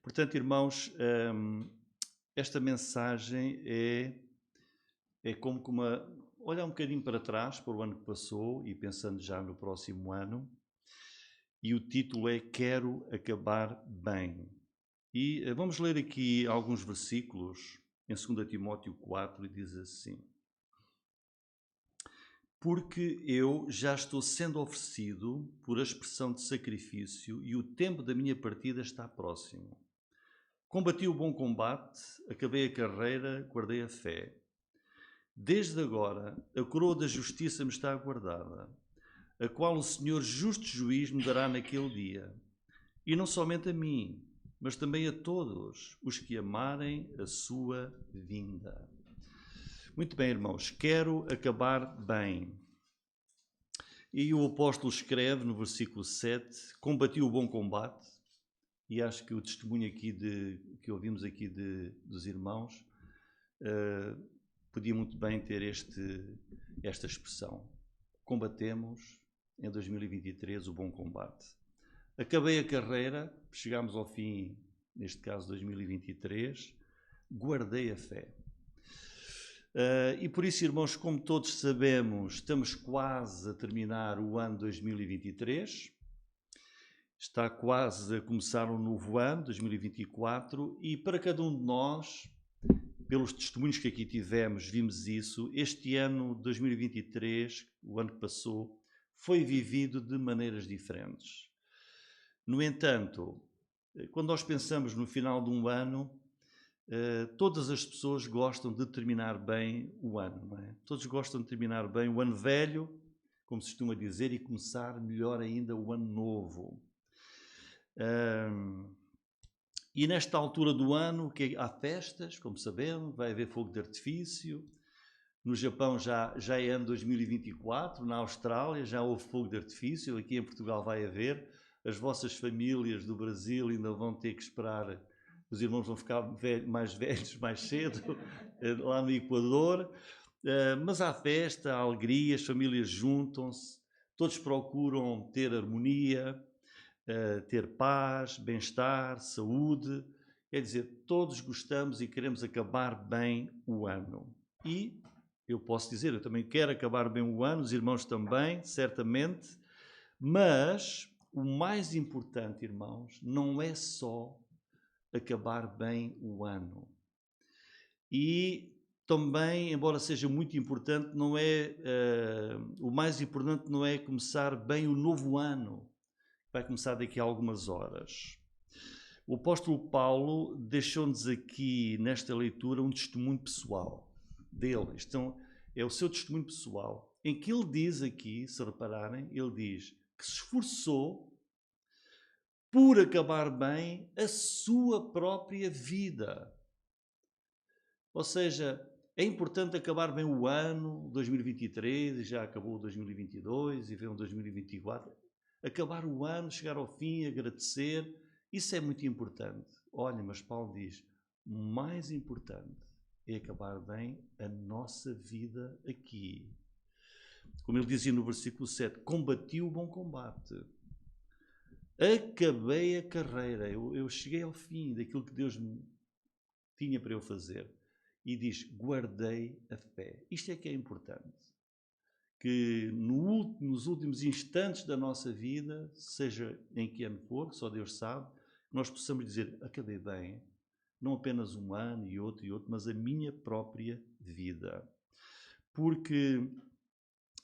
Portanto, irmãos, esta mensagem é como que olhar um bocadinho para trás, para o ano que passou e pensando já no próximo ano, e o título é Quero Acabar Bem. E vamos ler aqui alguns versículos em 2 Timóteo 4 e diz assim: Porque eu já estou sendo oferecido por expressão de sacrifício e o tempo da minha partida está próximo. Combati o bom combate, acabei a carreira, guardei a fé. Desde agora, a coroa da justiça me está aguardada, a qual o Senhor justo juiz me dará naquele dia. E não somente a mim, mas também a todos os que amarem a sua vinda. Muito bem, irmãos, quero acabar bem. E o apóstolo escreve no versículo 7, combati o bom combate, e acho que o testemunho aqui que ouvimos aqui dos irmãos podia muito bem ter esta expressão. Combatemos em 2023 o bom combate. Acabei a carreira, chegámos ao fim, neste caso 2023, guardei a fé. E por isso, irmãos, como todos sabemos, estamos quase a terminar o ano 2023. Está quase a começar um novo ano, 2024, e para cada um de nós, pelos testemunhos que aqui tivemos, vimos isso. Este ano, 2023, o ano que passou, foi vivido de maneiras diferentes. No entanto, quando nós pensamos no final de um ano, todas as pessoas gostam de terminar bem o ano, não é? Todos gostam de terminar bem o ano velho, como se costuma dizer, e começar melhor ainda o ano novo. E nesta altura do ano há festas, como sabemos, vai haver fogo de artifício. No Japão já é ano 2024, na Austrália já houve fogo de artifício, aqui em Portugal vai haver. As vossas famílias do Brasil ainda vão ter que esperar, os irmãos vão ficar mais velhos mais cedo, lá no Equador. Mas há festa, há alegria, as famílias juntam-se, todos procuram ter harmonia, ter paz, bem-estar, saúde. Quer dizer, todos gostamos e queremos acabar bem o ano. E eu posso dizer, eu também quero acabar bem o ano, os irmãos também, certamente, mas o mais importante, irmãos, não é só acabar bem o ano. E também, embora seja muito importante, o mais importante não é começar bem o novo ano, vai começar daqui a algumas horas. O apóstolo Paulo deixou-nos aqui, nesta leitura, um testemunho pessoal dele. Então, é o seu testemunho pessoal, em que ele diz aqui, se repararem, ele diz que se esforçou por acabar bem a sua própria vida. Ou seja, é importante acabar bem o ano 2023, e já acabou o 2022, e vem o 2024. Acabar o ano, chegar ao fim, agradecer, isso é muito importante. Olha, mas Paulo diz, o mais importante é acabar bem a nossa vida aqui. Como ele dizia no versículo 7, combati o bom combate. Acabei a carreira, eu cheguei ao fim daquilo que Deus tinha para eu fazer. E diz, guardei a fé. Isto é que é importante. Que nos últimos instantes da nossa vida, seja em que ano for, que só Deus sabe, nós possamos dizer, acabei bem, não apenas um ano e outro, mas a minha própria vida. Porque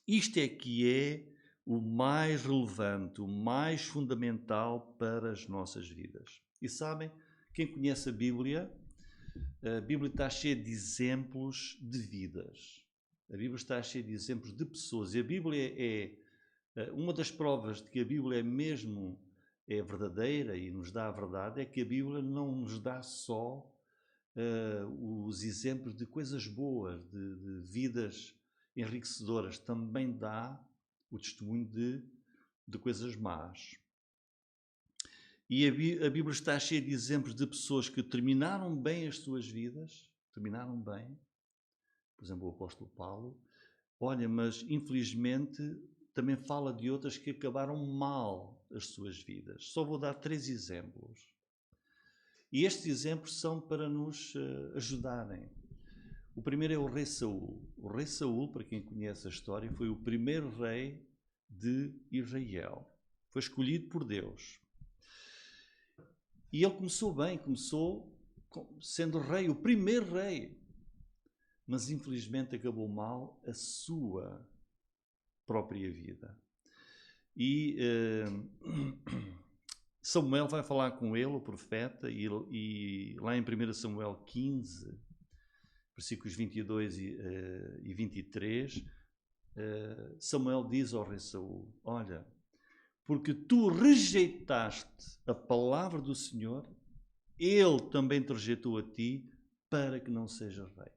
isto é que é o mais relevante, o mais fundamental para as nossas vidas. E sabem, quem conhece a Bíblia está cheia de exemplos de vidas. A Bíblia está cheia de exemplos de pessoas. E a Bíblia é uma das provas de que a Bíblia é verdadeira e nos dá a verdade, é que a Bíblia não nos dá só os exemplos de coisas boas, de vidas enriquecedoras. Também dá o testemunho de coisas más. E a Bíblia está cheia de exemplos de pessoas que terminaram bem as suas vidas, terminaram bem, por exemplo, o apóstolo Paulo. Olha, mas infelizmente também fala de outras que acabaram mal as suas vidas. Só vou dar 3 exemplos. E estes exemplos são para nos ajudarem. O primeiro é o rei Saul. O rei Saul, para quem conhece a história, foi o primeiro rei de Israel. Foi escolhido por Deus. E ele começou bem, começou sendo rei, o primeiro rei. Mas infelizmente acabou mal a sua própria vida. E Samuel vai falar com ele, o profeta, e lá em 1 Samuel 15, versículos 22 e 23, Samuel diz ao rei Saul: olha, porque tu rejeitaste a palavra do Senhor, ele também te rejeitou a ti, para que não sejas rei.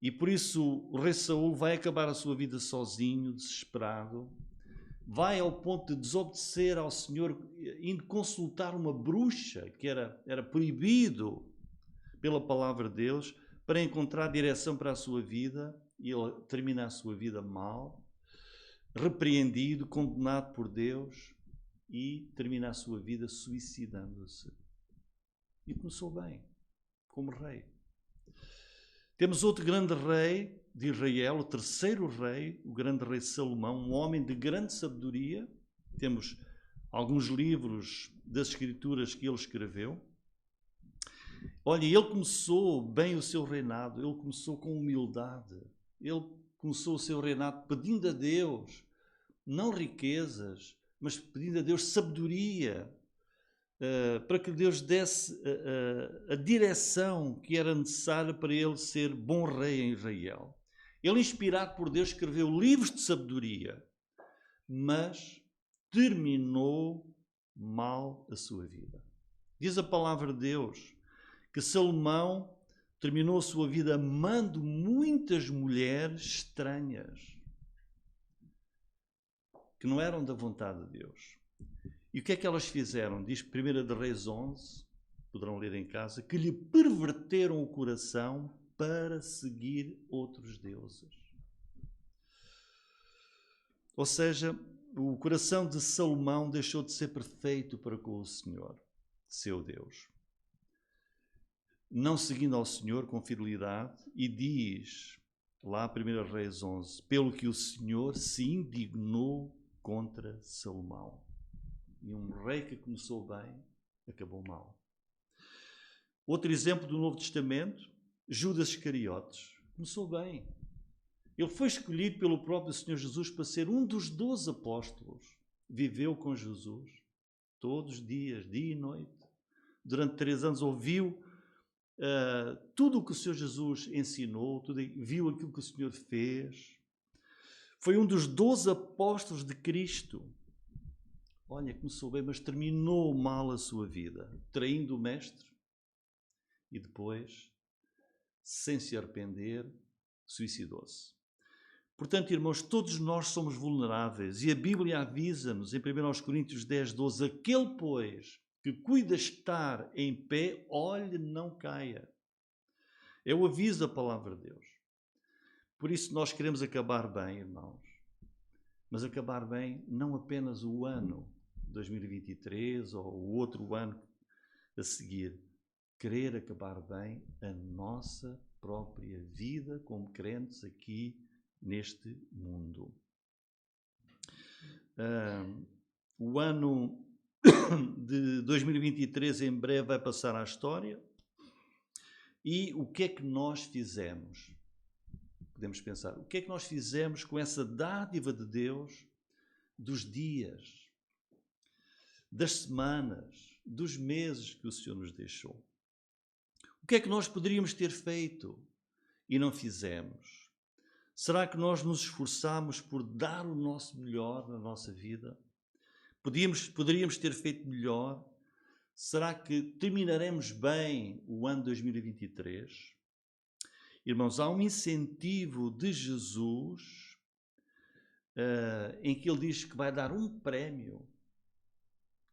E por isso o rei Saul vai acabar a sua vida sozinho, desesperado, vai ao ponto de desobedecer ao Senhor, indo consultar uma bruxa, que era proibido pela palavra de Deus, para encontrar direção para a sua vida, e ele termina a sua vida mal, repreendido, condenado por Deus, e termina a sua vida suicidando-se. E começou bem, como rei. Temos outro grande rei de Israel, o terceiro rei, o grande rei Salomão, um homem de grande sabedoria. Temos alguns livros das escrituras que ele escreveu. Olha, ele começou bem o seu reinado, ele começou com humildade. Ele começou o seu reinado pedindo a Deus, não riquezas, mas pedindo a Deus sabedoria, para que Deus desse a direção que era necessária para ele ser bom rei em Israel. Ele, inspirado por Deus, escreveu livros de sabedoria, mas terminou mal a sua vida. Diz a palavra de Deus que Salomão terminou a sua vida amando muitas mulheres estranhas, que não eram da vontade de Deus. E o que é que elas fizeram? Diz 1 de Reis 11, poderão ler em casa, que lhe perverteram o coração para seguir outros deuses. Ou seja, o coração de Salomão deixou de ser perfeito para com o Senhor, seu Deus. Não seguindo ao Senhor com fidelidade, e diz lá 1 Reis 11, pelo que o Senhor se indignou contra Salomão. E um rei que começou bem, acabou mal. Outro exemplo do Novo Testamento, Judas Iscariotes. Começou bem. Ele foi escolhido pelo próprio Senhor Jesus para ser um dos 12 apóstolos. Viveu com Jesus todos os dias, dia e noite. Durante 3 anos ouviu tudo o que o Senhor Jesus ensinou, viu aquilo que o Senhor fez. Foi um dos 12 apóstolos de Cristo. Olha, começou bem, mas terminou mal a sua vida, traindo o Mestre e depois, sem se arrepender, suicidou-se. Portanto, irmãos, todos nós somos vulneráveis e a Bíblia avisa-nos em 1 Coríntios 10, 12, aquele, pois, que cuida estar em pé, olhe, não caia. É o aviso da palavra de Deus. Por isso nós queremos acabar bem, irmãos, mas acabar bem não apenas o ano 2023 ou o outro ano a seguir. Querer acabar bem a nossa própria vida como crentes aqui neste mundo. O ano de 2023 em breve vai passar à história. E o que é que nós fizemos? Podemos pensar, o que é que nós fizemos com essa dádiva de Deus dos dias, das semanas, dos meses que o Senhor nos deixou? O que é que nós poderíamos ter feito e não fizemos? Será que nós nos esforçamos por dar o nosso melhor na nossa vida? Poderíamos ter feito melhor? Será que terminaremos bem o ano 2023? Irmãos, há um incentivo de Jesus em que ele diz que vai dar um prémio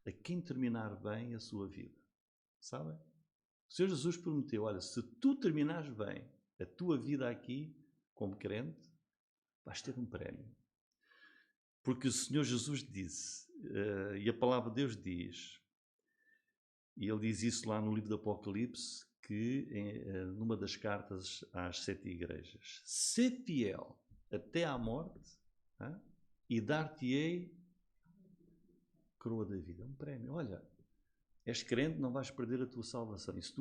a quem terminar bem a sua vida. Sabem? O Senhor Jesus prometeu, olha, se tu terminares bem a tua vida aqui, como crente, vais ter um prémio. Porque o Senhor Jesus disse, e a palavra de Deus diz, E ele diz isso lá no livro do Apocalipse, que numa das cartas às 7 igrejas: sê fiel até à morte, e dar-te-ei coroa da vida. Um prémio. Olha, és crente, não vais perder a tua salvação. E se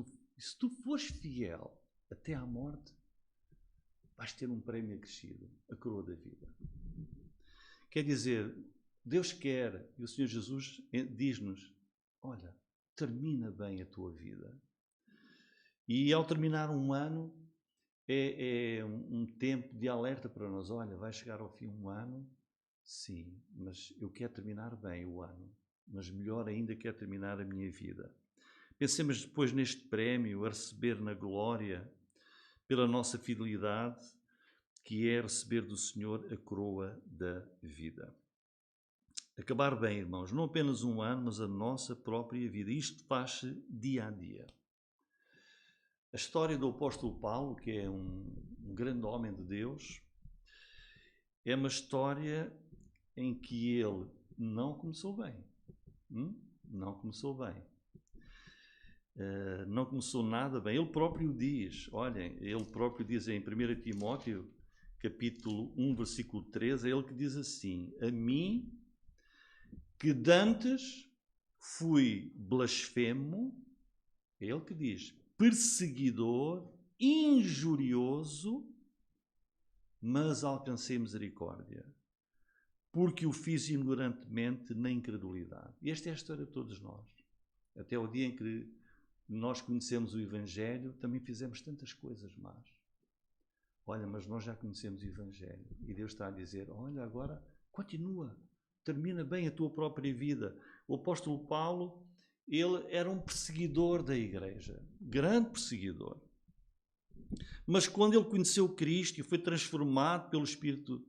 tu fores fiel até à morte, vais ter um prémio acrescido, a coroa da vida. Quer dizer, Deus quer, e o Senhor Jesus diz-nos: olha, termina bem a tua vida. E ao terminar um ano, é um tempo de alerta para nós. Olha, vai chegar ao fim um ano, sim, mas eu quero terminar bem o ano. Mas melhor ainda, quero terminar a minha vida. Pensemos depois neste prémio a receber na glória, pela nossa fidelidade, que é receber do Senhor a coroa da vida. Acabar bem, irmãos, não apenas um ano, mas a nossa própria vida. Isto faz-se dia a dia. A história do apóstolo Paulo, que é um grande homem de Deus, é uma história em que ele não começou bem. Não começou bem. Não começou nada bem. Ele próprio diz, olhem, ele próprio diz em 1 Timóteo, capítulo 1, versículo 13, é ele que diz assim: a mim, que dantes fui blasfemo, é ele que diz, perseguidor, injurioso, mas alcancei misericórdia, porque o fiz ignorantemente na incredulidade. E esta é a história de todos nós. Até o dia em que nós conhecemos o Evangelho, também fizemos tantas coisas más. Olha, mas nós já conhecemos o Evangelho. E Deus está a dizer, olha, agora continua, termina bem a tua própria vida. O apóstolo Paulo, ele era um perseguidor da igreja, grande perseguidor. Mas quando ele conheceu Cristo e foi transformado pelo Espírito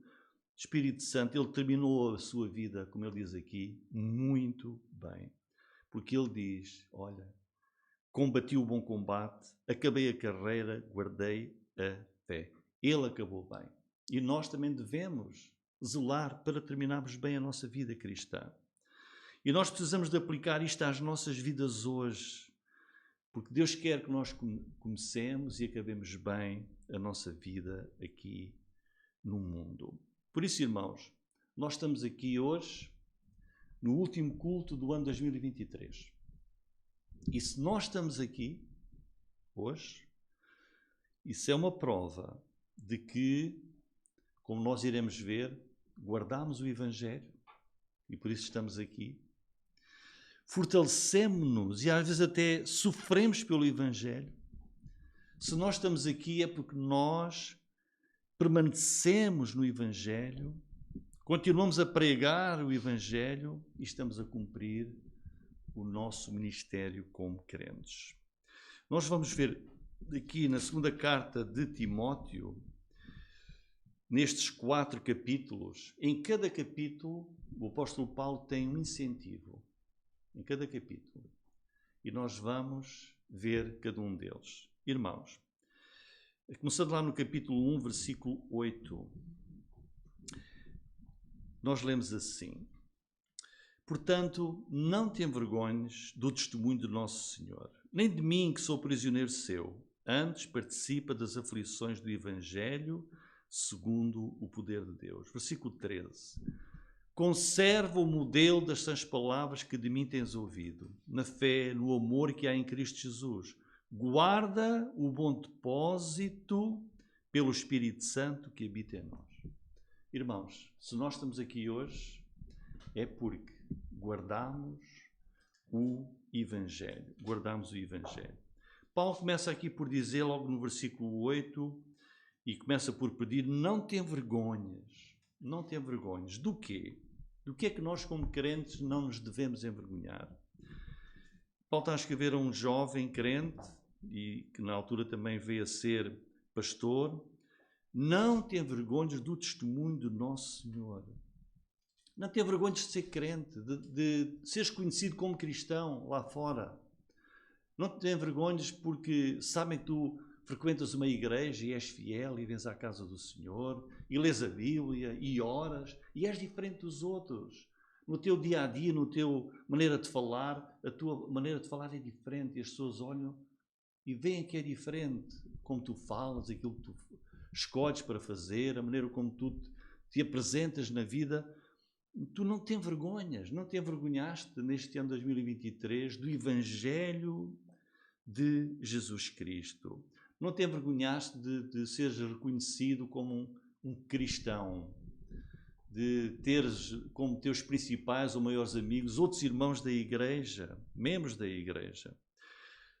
Santo, ele terminou a sua vida, como ele diz aqui, muito bem. Porque ele diz, olha, combati o bom combate, acabei a carreira, guardei a fé. Ele acabou bem. E nós também devemos zelar para terminarmos bem a nossa vida cristã. E nós precisamos de aplicar isto às nossas vidas hoje, porque Deus quer que nós comecemos e acabemos bem a nossa vida aqui no mundo. Por isso, irmãos, nós estamos aqui hoje no último culto do ano 2023. E se nós estamos aqui hoje, isso é uma prova de que, como nós iremos ver, guardamos o Evangelho e por isso estamos aqui. Fortalecemos-nos e às vezes até sofremos pelo Evangelho. Se nós estamos aqui é porque nós permanecemos no Evangelho, continuamos a pregar o Evangelho e estamos a cumprir o nosso ministério como crentes. Nós vamos ver aqui na segunda carta de Timóteo, nestes 4 capítulos, em cada capítulo o apóstolo Paulo tem um incentivo. Em cada capítulo. E nós vamos ver cada um deles. Irmãos, começando lá no capítulo 1, versículo 8, nós lemos assim: portanto, não te envergonhes do testemunho do nosso Senhor, nem de mim, que sou prisioneiro seu. Antes participa das aflições do Evangelho, segundo o poder de Deus. Versículo 13. Conserva o modelo das sãs palavras que de mim tens ouvido, na fé, no amor que há em Cristo Jesus. Guarda o bom depósito pelo Espírito Santo que habita em nós. Irmãos, se nós estamos aqui hoje, é porque guardamos o Evangelho. Guardamos o Evangelho. Paulo começa aqui por dizer, logo no versículo 8, e começa por pedir, não te envergonhes. Não te envergonhes. Do quê? Do que é que nós, como crentes, não nos devemos envergonhar? Paulo está a escrever a um jovem crente, e que na altura também veio a ser pastor. Não te envergonhes do testemunho do nosso Senhor. Não te envergonhes de ser crente, de seres conhecido como cristão lá fora. Não te envergonhes porque sabem que tu frequentas uma igreja e és fiel e vens à casa do Senhor e lês a Bíblia e oras e és diferente dos outros. no teu dia a dia, no teu maneira de falar, a tua maneira de falar é diferente e as pessoas olham e veem que é diferente como tu falas, aquilo que tu escolhes para fazer, a maneira como tu te apresentas na vida. Tu não te envergonhas, não te envergonhaste neste ano 2023 do Evangelho de Jesus Cristo. Não te envergonhaste de seres reconhecido como um cristão, de teres como teus principais ou maiores amigos outros irmãos da igreja, membros da igreja.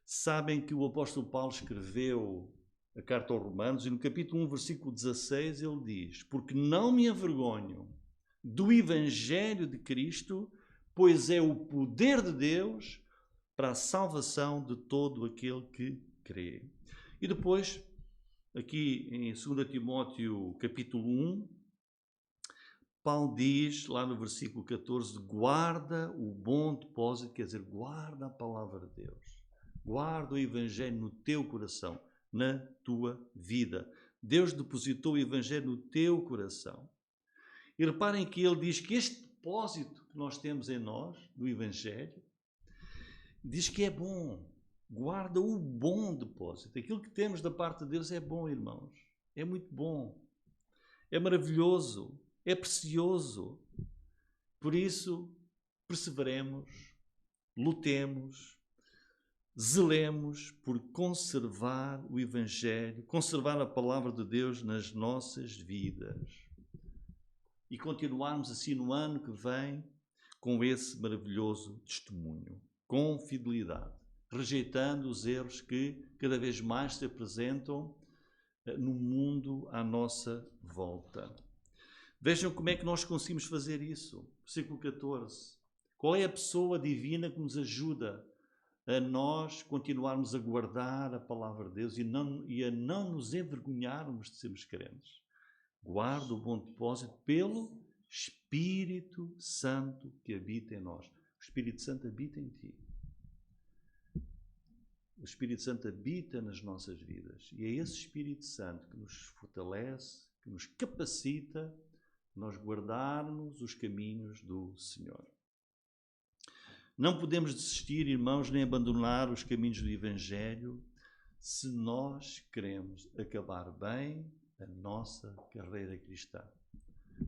Sabem que o apóstolo Paulo escreveu a carta aos Romanos e no capítulo 1, versículo 16, ele diz: porque não me envergonho do Evangelho de Cristo, pois é o poder de Deus para a salvação de todo aquele que crê. E depois, aqui em 2 Timóteo capítulo 1, Paulo diz, lá no versículo 14, guarda o bom depósito, quer dizer, guarda a palavra de Deus. Guarda o Evangelho no teu coração, na tua vida. Deus depositou o Evangelho no teu coração. E reparem que ele diz que este depósito que nós temos em nós, do Evangelho, diz que é bom. Guarda o bom depósito. Aquilo que temos da parte de Deus é bom, irmãos. É muito bom. É maravilhoso. É precioso. Por isso, perseveremos, lutemos, zelemos por conservar o Evangelho, conservar a palavra de Deus nas nossas vidas. E continuarmos assim no ano que vem com esse maravilhoso testemunho, com fidelidade, rejeitando os erros que cada vez mais se apresentam no mundo à nossa volta. Vejam como é que nós conseguimos fazer isso. Versículo 14. Qual é a pessoa divina que nos ajuda a nós continuarmos a guardar a palavra de Deus e a não nos envergonharmos de sermos crentes? Guarda o bom depósito pelo Espírito Santo que habita em nós. O Espírito Santo habita em ti. O Espírito Santo habita nas nossas vidas. E é esse Espírito Santo que nos fortalece, que nos capacita a nós guardarmos os caminhos do Senhor. Não podemos desistir, irmãos, nem abandonar os caminhos do Evangelho se nós queremos acabar bem a nossa carreira cristã.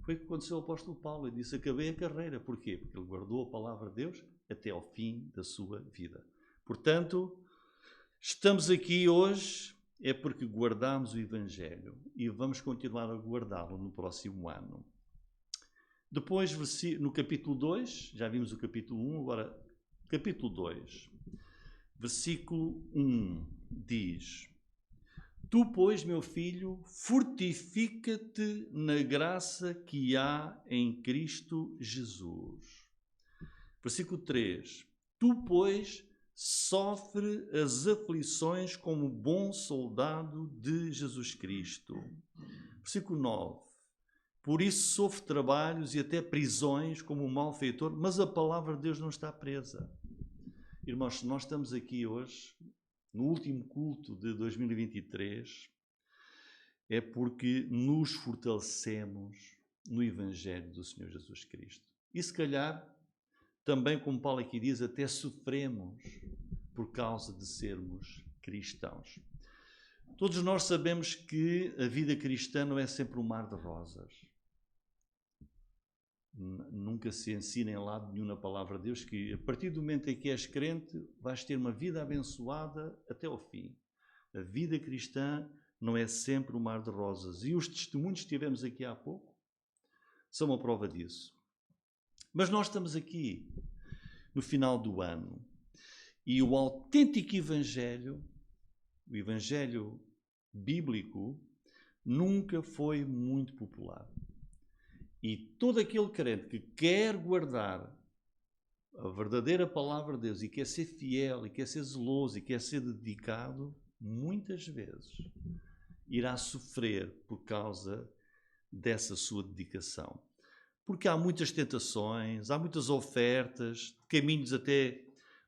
Foi o que aconteceu ao apóstolo Paulo. Ele disse: acabei a carreira. Porquê? Porque ele guardou a palavra de Deus até ao fim da sua vida. Portanto, estamos aqui hoje é porque guardamos o Evangelho e vamos continuar a guardá-lo no próximo ano. Depois, no capítulo 2, já vimos o capítulo 1, agora capítulo 2, versículo 1 diz: tu, pois, meu filho, fortifica-te na graça que há em Cristo Jesus. Versículo 3. Tu, pois, sofre as aflições como bom soldado de Jesus Cristo. Versículo 9. Por isso sofre trabalhos e até prisões como um malfeitor, mas a palavra de Deus não está presa. Irmãos, se nós estamos aqui hoje, no último culto de 2023, é porque nos fortalecemos no Evangelho do Senhor Jesus Cristo. E se calhar, também como Paulo aqui diz, até sofremos por causa de sermos cristãos. Todos nós sabemos que a vida cristã não é sempre um mar de rosas. Nunca se ensina em lado nenhum na palavra de Deus que a partir do momento em que és crente vais ter uma vida abençoada até ao fim. A vida cristã não é sempre um mar de rosas. E os testemunhos que tivemos aqui há pouco são uma prova disso. Mas nós estamos aqui no final do ano e o autêntico Evangelho, o Evangelho bíblico, nunca foi muito popular. E todo aquele crente que quer guardar a verdadeira palavra de Deus e quer ser fiel, e quer ser zeloso, e quer ser dedicado, muitas vezes irá sofrer por causa dessa sua dedicação. Porque há muitas tentações, há muitas ofertas, caminhos até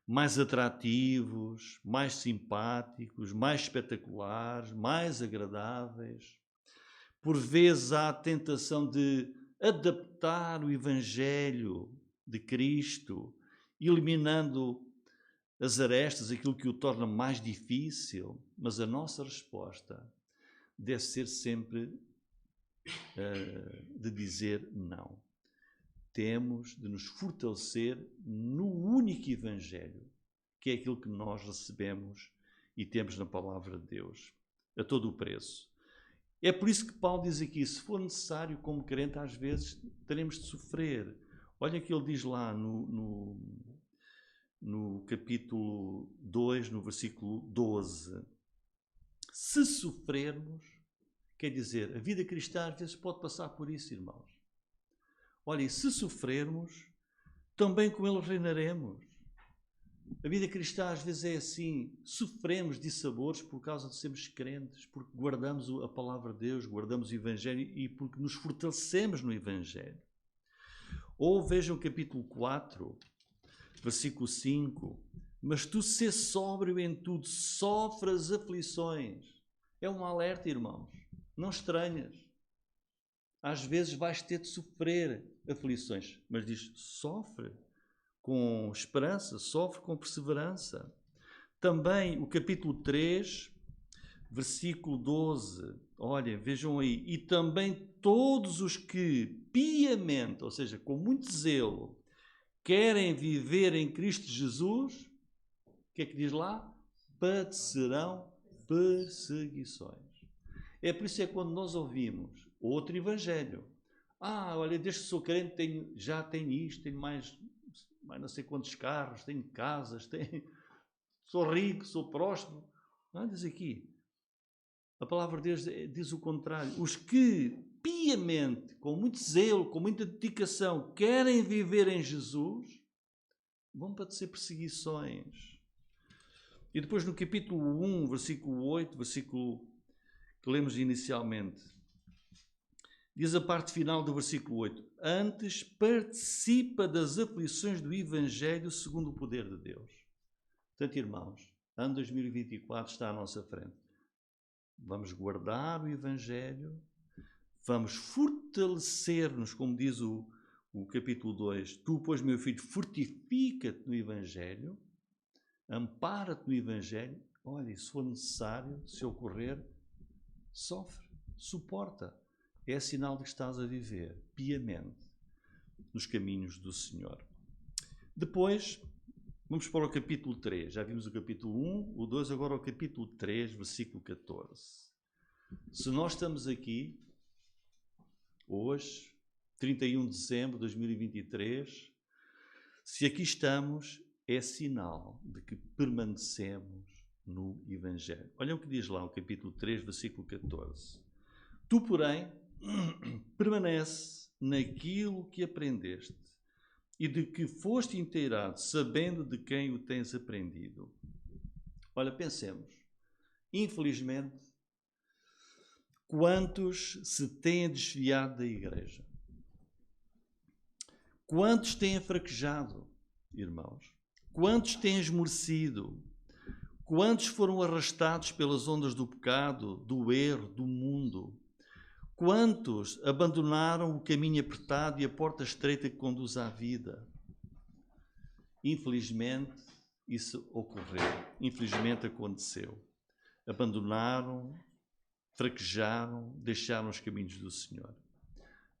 mais atrativos, mais simpáticos, mais espetaculares, mais agradáveis. Por vezes há a tentação de adaptar o Evangelho de Cristo, eliminando as arestas, aquilo que o torna mais difícil, mas a nossa resposta deve ser sempre de dizer não. Temos de nos fortalecer no único Evangelho, que é aquilo que nós recebemos e temos na Palavra de Deus, a todo o preço. É por isso que Paulo diz aqui, se for necessário, como crente, às vezes teremos de sofrer. Olha que ele diz lá no capítulo 2, no versículo 12. Se sofrermos, quer dizer, a vida cristã às vezes pode passar por isso, irmãos. Olha, e se sofrermos, também com ele reinaremos. A vida cristã às vezes é assim, sofremos dissabores por causa de sermos crentes, porque guardamos a palavra de Deus, guardamos o Evangelho e porque nos fortalecemos no Evangelho. Ou vejam o capítulo 4, versículo 5. Mas tu sê sóbrio em tudo, sofre as aflições. É um alerta, irmãos. Não estranhas. Às vezes vais ter de sofrer aflições, mas diz, sofre com esperança, sofre com perseverança. Também o capítulo 3, versículo 12. Olhem, vejam aí. E também todos os que piamente, ou seja, com muito zelo, querem viver em Cristo Jesus, o que é que diz lá? Padecerão perseguições. É por isso que quando nós ouvimos outro evangelho, olha, desde que sou crente já tenho isto, tenho mais não sei quantos carros, tenho casas, sou rico, sou próspero. Não, diz aqui, a palavra de Deus diz o contrário. Os que piamente, com muito zelo, com muita dedicação, querem viver em Jesus, vão padecer perseguições. E depois no capítulo 1, versículo 8, versículo que lemos inicialmente, diz a parte final do versículo 8, antes participa das aflições do Evangelho segundo o poder de Deus. Portanto, irmãos, ano 2024 está à nossa frente. Vamos guardar o Evangelho, vamos fortalecer-nos, como diz o capítulo 2, tu, pois, meu filho, fortifica-te no Evangelho, ampara-te no Evangelho, olha, e se for necessário, se ocorrer, sofre, suporta. É sinal de que estás a viver piamente nos caminhos do Senhor. Depois, vamos para o capítulo 3. Já vimos o capítulo 1, o 2, agora o capítulo 3, versículo 14. Se nós estamos aqui, hoje, 31 de dezembro de 2023, se aqui estamos, é sinal de que permanecemos no Evangelho. Olha o que diz lá o capítulo 3, versículo 14. Tu, porém, permanece naquilo que aprendeste e de que foste inteirado, sabendo de quem o tens aprendido. Olha, pensemos. Infelizmente, quantos se têm desviado da igreja? Quantos têm fraquejado, irmãos? Quantos têm esmorecido? Quantos foram arrastados pelas ondas do pecado, do erro, do mundo? Quantos abandonaram o caminho apertado e a porta estreita que conduz à vida? Infelizmente, isso ocorreu. Infelizmente aconteceu. Abandonaram, fraquejaram, deixaram os caminhos do Senhor.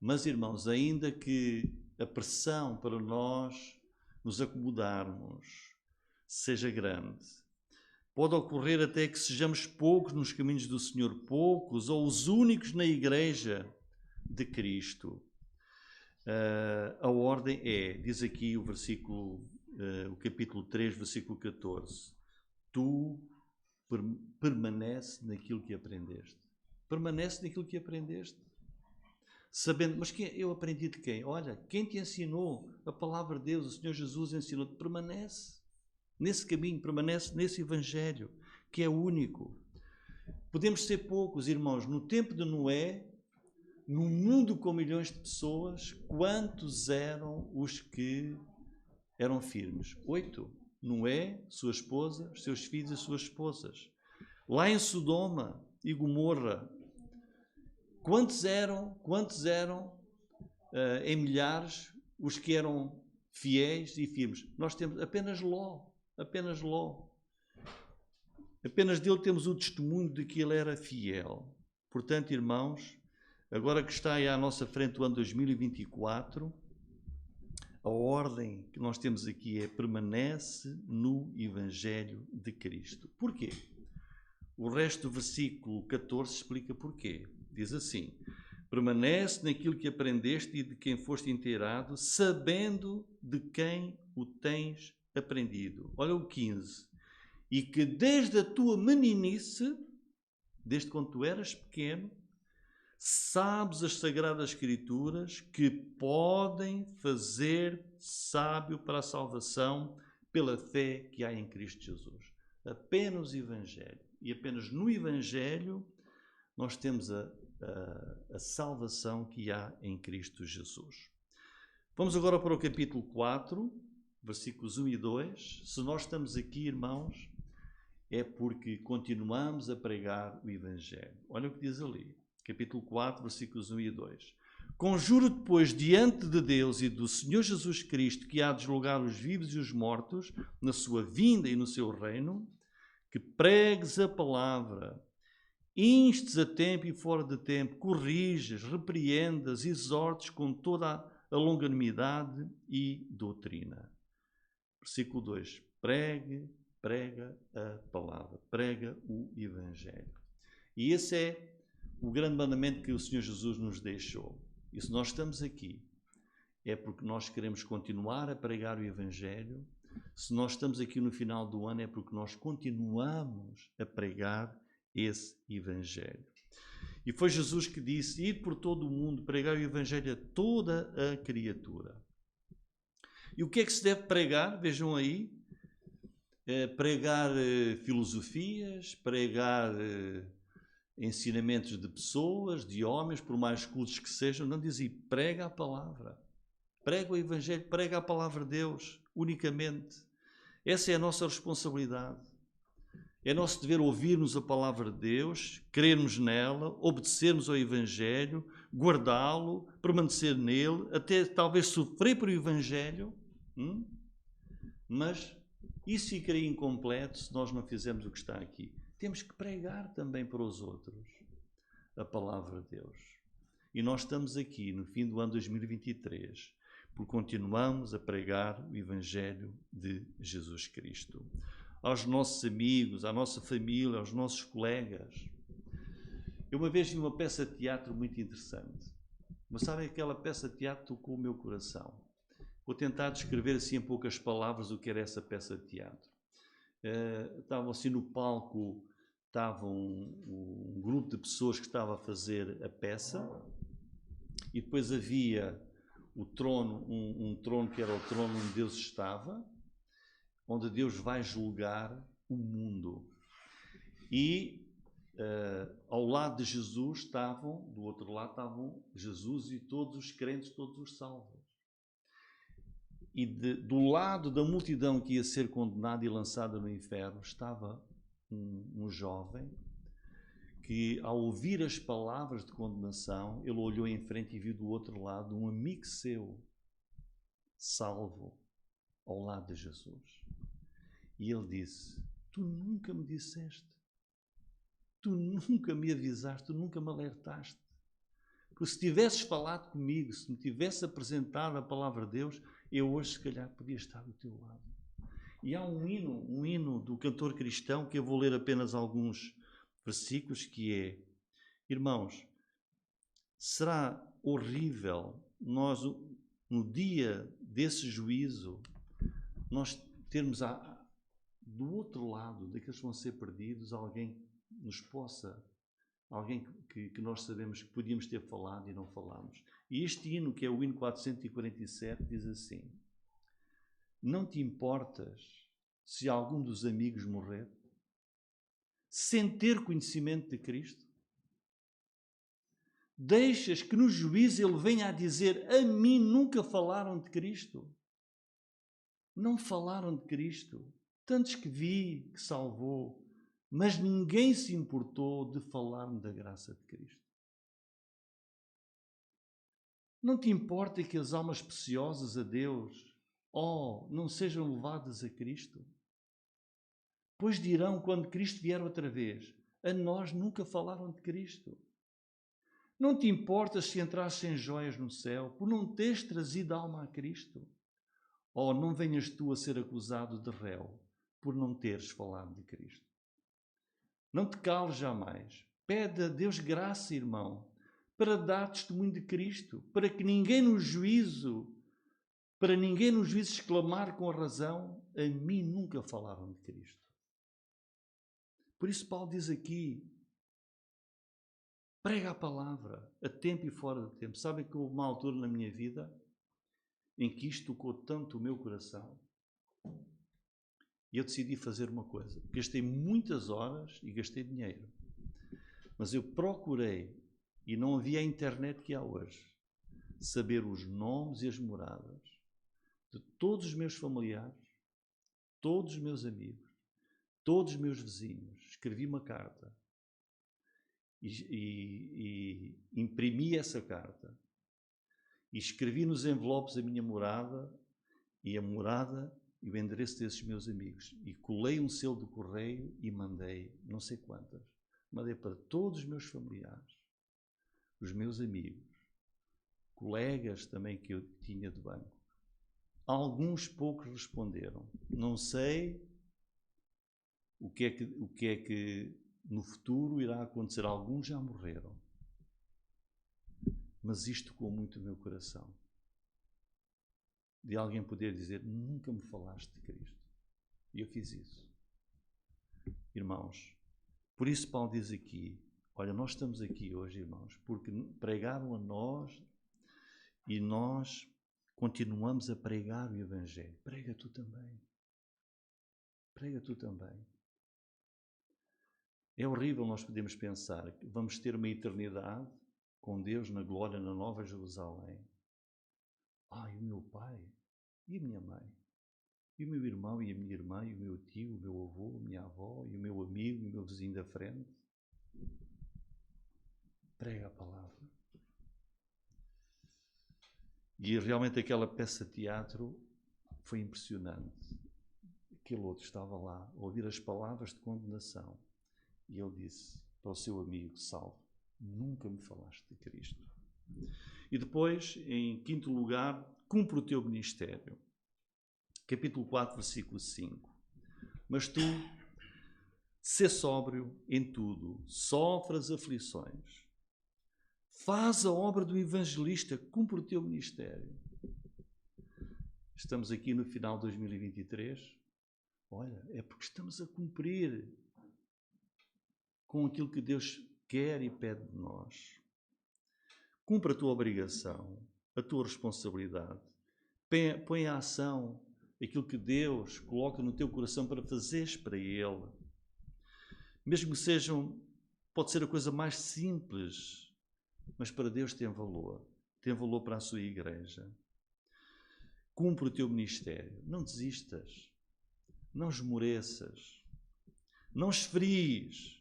Mas, irmãos, ainda que a pressão para nós nos acomodarmos seja grande, pode ocorrer até que sejamos poucos nos caminhos do Senhor, poucos ou os únicos na igreja de Cristo. A ordem diz aqui o versículo, o capítulo 3, versículo 14. Tu permanece naquilo que aprendeste. Permanece naquilo que aprendeste. Sabendo, mas eu aprendi de quem? Olha, quem te ensinou a palavra de Deus, o Senhor Jesus ensinou-te, permanece nesse caminho, permanece nesse Evangelho, que é único. Podemos ser poucos, irmãos. No tempo de Noé, num mundo com milhões de pessoas, quantos eram os que eram firmes? 8. Noé, sua esposa, os seus filhos e suas esposas. Lá em Sodoma e Gomorra, quantos eram em milhares os que eram fiéis e firmes. Nós temos apenas Ló, apenas Ló. Apenas dele temos o testemunho de que ele era fiel. Portanto, irmãos, agora que está aí à nossa frente o ano 2024, a ordem que nós temos aqui é: permanece no Evangelho de Cristo. Porquê? O resto do versículo 14 explica porquê. Diz assim: permanece naquilo que aprendeste e de quem foste inteirado, sabendo de quem o tens aprendido. Olha o 15. E que desde a tua meninice, desde quando tu eras pequeno, sabes as Sagradas Escrituras que podem fazer sábio para a salvação pela fé que há em Cristo Jesus. Apenas o Evangelho. E apenas no Evangelho nós temos a salvação que há em Cristo Jesus. Vamos agora para o capítulo 4, versículos 1 e 2. Se nós estamos aqui, irmãos, é porque continuamos a pregar o Evangelho. Olha o que diz ali. Capítulo 4, versículos 1 e 2. Conjuro depois diante de Deus e do Senhor Jesus Cristo, que há de julgar os vivos e os mortos, na sua vinda e no seu reino, que pregues a palavra, instes a tempo e fora de tempo, corriges, repreendas, exortes com toda a longanimidade e doutrina. Versículo 2. Prega a palavra, prega o Evangelho. E esse é o grande mandamento que o Senhor Jesus nos deixou. E se nós estamos aqui, é porque nós queremos continuar a pregar o Evangelho. Se nós estamos aqui no final do ano, é porque nós continuamos a pregar esse Evangelho. E foi Jesus que disse: ir por todo o mundo, pregar o Evangelho a toda a criatura. E o que é que se deve pregar? Vejam aí. Pregar filosofias, pregar ensinamentos de pessoas, de homens, por mais cultos que sejam. Não diz aí, prega a palavra. Prega o Evangelho, prega a palavra de Deus, unicamente. Essa é a nossa responsabilidade. É nosso dever ouvirmos a palavra de Deus, crermos nela, obedecermos ao Evangelho, guardá-lo, permanecer nele, até talvez sofrer por o Evangelho, mas isso ficaria incompleto se nós não fizermos o que está aqui. Temos que pregar também para os outros a palavra de Deus. E nós estamos aqui no fim do ano 2023 porque continuamos a pregar o Evangelho de Jesus Cristo. Aos nossos amigos, à nossa família, aos nossos colegas. Eu uma vez vi uma peça de teatro muito interessante. Mas sabem, aquela peça de teatro tocou o meu coração. Vou tentar descrever assim em poucas palavras o que era essa peça de teatro. Estavam assim no palco, estava um grupo de pessoas que estava a fazer a peça, e depois havia o trono, um trono que era o trono onde Deus estava, onde Deus vai julgar o mundo. E ao lado de Jesus do outro lado estavam Jesus e todos os crentes, todos os salvos. E do lado da multidão que ia ser condenada e lançada no inferno estava um jovem que, ao ouvir as palavras de condenação, ele olhou em frente e viu do outro lado um amigo seu salvo ao lado de Jesus. E ele disse: tu nunca me disseste, tu nunca me avisaste, tu nunca me alertaste. Porque se tivesses falado comigo, se me tivesse apresentado a palavra de Deus, eu hoje se calhar podia estar do teu lado. E há um hino do cantor cristão, que eu vou ler apenas alguns versículos, que é: irmãos, será horrível nós, no dia desse juízo, nós termos do outro lado, daqueles que vão ser perdidos, alguém que nos possa, alguém que nós sabemos que podíamos ter falado e não falámos. E este hino, que é o hino 447, diz assim: não te importas se algum dos amigos morrer, sem ter conhecimento de Cristo? Deixas que no juízo ele venha a dizer: a mim nunca falaram de Cristo? Não falaram de Cristo. Tantos que vi, que salvou, mas ninguém se importou de falar-me da graça de Cristo. Não te importa que as almas preciosas a Deus Oh, não sejam levadas a Cristo. Pois dirão, quando Cristo vier outra vez, a nós nunca falaram de Cristo. Não te importas se entrassem joias no céu, por não teres trazido alma a Cristo? Oh, não venhas tu a ser acusado de réu, por não teres falado de Cristo. Não te cales jamais. Pede a Deus graça, irmão, para dar testemunho de Cristo, para ninguém no juízo exclamar com a razão, a mim nunca falaram de Cristo. Por isso Paulo diz aqui, prega a palavra, a tempo e fora de tempo. Sabem que houve uma altura na minha vida em que isto tocou tanto o meu coração. E eu decidi fazer uma coisa. Gastei muitas horas e gastei dinheiro. Mas eu procurei, e não havia a internet que há hoje, saber os nomes e as moradas de todos os meus familiares, todos os meus amigos, todos os meus vizinhos. Escrevi uma carta e imprimi essa carta e escrevi nos envelopes a minha morada e a morada e o endereço desses meus amigos e colei um selo de correio e mandei, não sei quantas, mandei para todos os meus familiares, os meus amigos, colegas também que eu tinha de banco. Alguns poucos responderam. Não sei o que é que no futuro irá acontecer. Alguns já morreram. Mas isto tocou muito o meu coração. De alguém poder dizer, nunca me falaste de Cristo. E eu fiz isso. Irmãos, por isso Paulo diz aqui, olha, nós estamos aqui hoje, irmãos, porque pregaram a nós e nós continuamos a pregar o Evangelho. Prega tu também. Prega tu também. É horrível nós podemos pensar que vamos ter uma eternidade com Deus na glória, na Nova Jerusalém. E o meu pai, e a minha mãe, e o meu irmão, e a minha irmã, e o meu tio, o meu avô, a minha avó, e o meu amigo, e o meu vizinho da frente. Prega a palavra. E realmente aquela peça de teatro foi impressionante. Aquele outro estava lá a ouvir as palavras de condenação. E ele disse para o seu amigo, Salvo, nunca me falaste de Cristo. E depois, em quinto lugar, cumpre o teu ministério. Capítulo 4, versículo 5. Mas tu, sê sóbrio em tudo, sofre as aflições, faz a obra do evangelista, cumpre o teu ministério. Estamos aqui no final de 2023. Olha, é porque estamos a cumprir com aquilo que Deus quer e pede de nós. Cumpre a tua obrigação, a tua responsabilidade. Põe à ação aquilo que Deus coloca no teu coração para fazeres para Ele. Mesmo que pode ser a coisa mais simples, mas para Deus tem valor para a sua igreja. Cumpre o teu ministério, não desistas, não esmoreças, não esfries.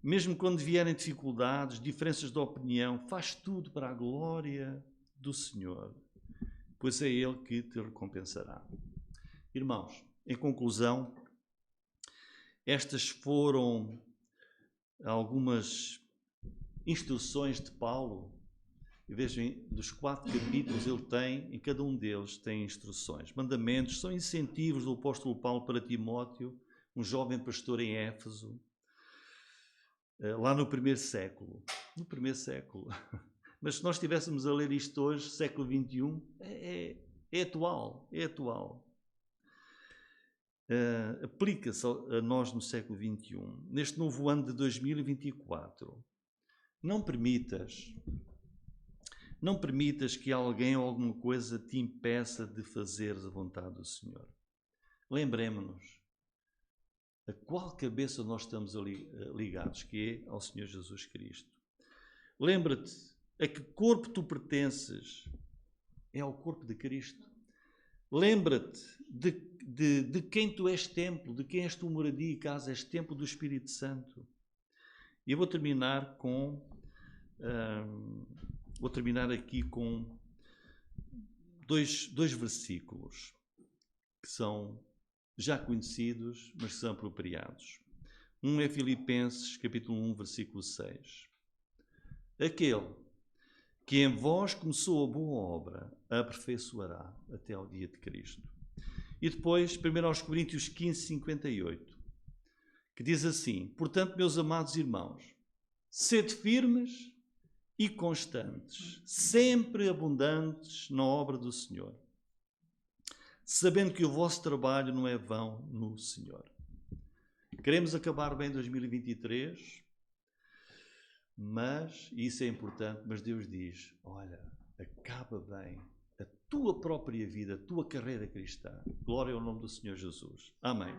Mesmo quando vierem dificuldades, diferenças de opinião, faz tudo para a glória do Senhor, pois é Ele que te recompensará. Irmãos, em conclusão, estas foram algumas instruções de Paulo. E vejam, dos 4 capítulos ele tem, em cada um deles tem instruções. Mandamentos são incentivos do apóstolo Paulo para Timóteo, um jovem pastor em Éfeso, lá no primeiro século. No primeiro século. Mas se nós estivéssemos a ler isto hoje, século XXI, é atual. É atual. Aplica-se a nós no século XXI. Neste novo ano de 2024. Não permitas que alguém ou alguma coisa te impeça de fazeres a vontade do Senhor. Lembremos-nos a qual cabeça nós estamos ligados, que é ao Senhor Jesus Cristo. Lembra-te a que corpo tu pertences, é ao corpo de Cristo. Lembra-te de quem tu és templo, de quem és tu moradia e casa, és templo do Espírito Santo. E eu vou terminar aqui com dois versículos. que são já conhecidos, mas que são apropriados. Um é Filipenses, capítulo 1, versículo 6. Aquele que em vós começou a boa obra, a aperfeiçoará até ao dia de Cristo. E depois, 1 Coríntios 15, 58, que diz assim: portanto, meus amados irmãos, sede firmes e constantes, sempre abundantes na obra do Senhor, sabendo que o vosso trabalho não é vão no Senhor. Queremos acabar bem 2023, mas, isso é importante, mas Deus diz, olha, acaba bem a tua própria vida, a tua carreira cristã. Glória ao nome do Senhor Jesus. Amém.